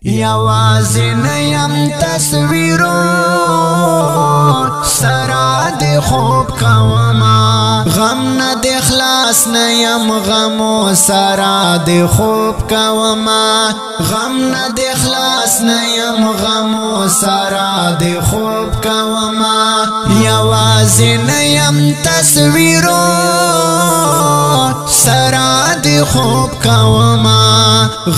یوازې نه یم تصویرون سره د خوب کوما غم نه د خلاص نه یم غمو سره د خوب کوما غم نه د خلاص نه یم غمو سره د خوب کوما یوازې نه یم تصویرون سره د خوب کوما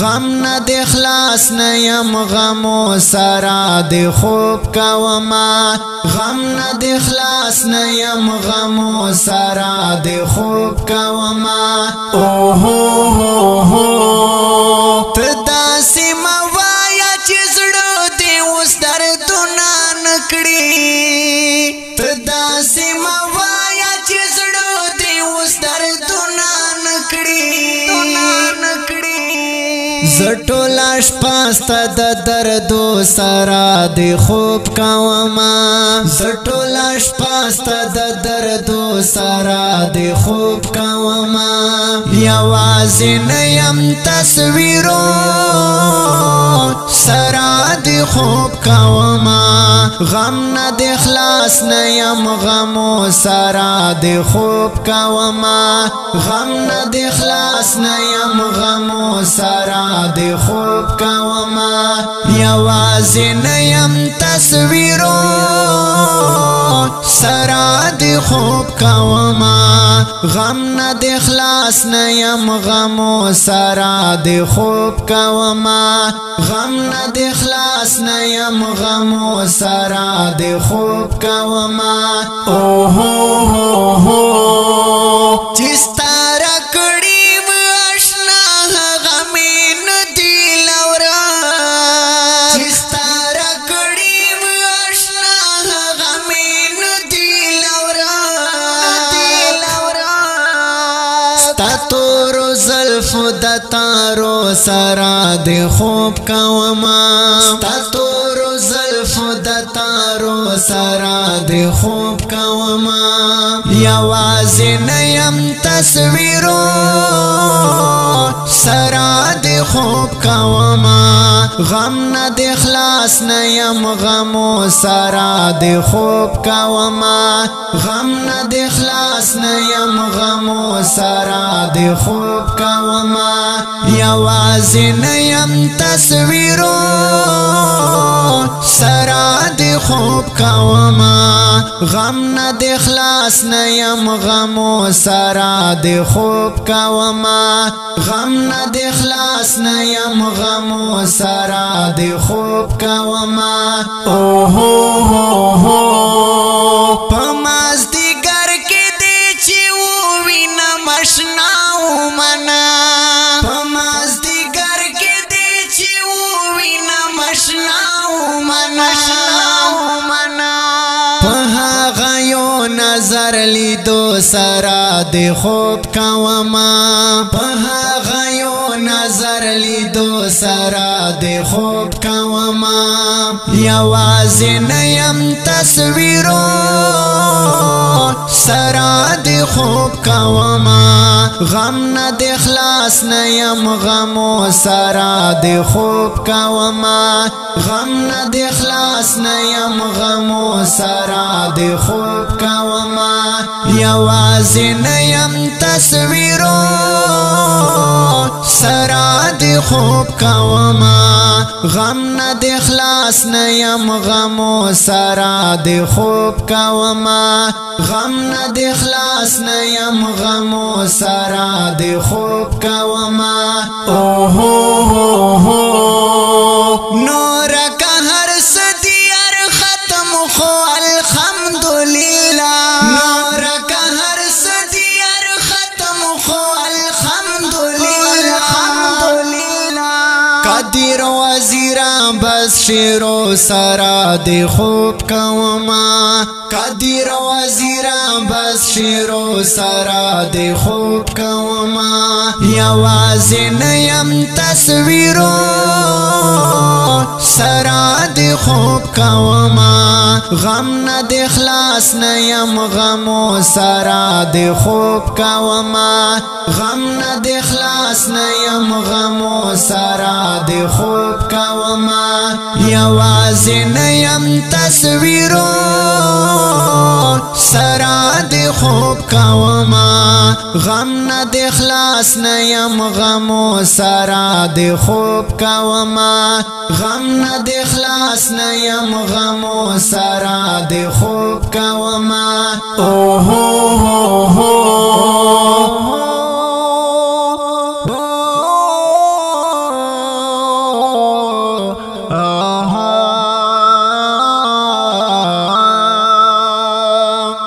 غم نه د خلاص نه یم غمو سره د خوب کوما غم نه د خلاص نه یم غمو سره د خوب کوما اوهو ته داسې ما وایه چې زړه دې اوس دردونه نکړي ته داسې ما وایه چې زړه دې اوس دردونه نکړي زټولا شپاسته د دردو سره د خوب کوما زټولا شپاسته د دردو سره د خوب کوما یوازې نه یم تصویرون سره د خوب کوما غم نه د خلاص نه یم غمو سره د خوب کوما غم نه د خلاص نه یم غمو سره د خوب کوما یوازې نه یم تصویرون سره د خوب کوما غم نه د خلاص نه یم غمو سره د خوب کوما غم نه د خلاص نه یم غمو سره د خوب کوما اوهو چې ستاره کړي و آشنا هغه مې نه دي لورا چې ستاره کړي و آشنا هغه مې نه دي لورا ستا تورو زلفو د تارو سره د خوب کوما ستا تورو زلفو د تارو سره د خوب کوما یوازې نه یم تصویرون سره د خوب کوما غم نه د خلاص نه یم غمو سره د خوب کوما غم نه د خلاص نه یم غمو سره د خوب کوما یوازې نه یم تصویرون سره د خوب کوما غم نه د خلاص نه یم غمو سره د خوب کوما غم نه د خلاص نه یم غمو سره د خوب کوما اوهو پمازدیګر کې دی چې ووینم اشنا ومنه پمازدیګر کې دی چې ووینم اشنا ومنه نظر لیدو سره د خوب کوما په هغه یو نظر لیدو سره د خوب کوما یوازې نه یم تصویرون سره د خوب کوما غم نه د خلاص نه یم غمو سره د خوب کوما غم نه د خلاص نه یم غمو سره د خوب کوما یوازې نه یم تصویرون سره د خوب کوما غم نه د خلاص نه یم غمو سره د خوب کوما غم نه د خلاص نه یم غمو سره د خوب کوما اوهو نور که هر صدیار ختم خو الحمدلله نور که هر صدیار ختم خو الحمدلله قدیر وزیران بس شیرو سره د خوب کوما قدیر وزیران بس شیرو سره د خوب کوما یوازې نه یم تصویرون سره د خوب کوما غم نه د خلاص نه یم غمو سره د خوب کوما غم نه د خلاص نه یم غمو سره د خوب کوما یوازې نه یم تصویرون سره د خوب کوما غم نه د خلاص نه یم غمو سره د خوب کوما غم نه د خلاص نه یم غمو سره د خوب کوما اوهو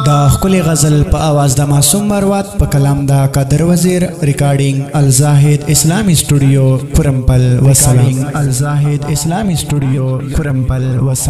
دا خپل غزل په आवाज د معصوم مروت په کلام دا قادر وزیر ریکارډینګ الزاهد اسلامی سټوډیو پرمپل وسلام الزاهد اسلامی سټوډیو پرمپل وسلام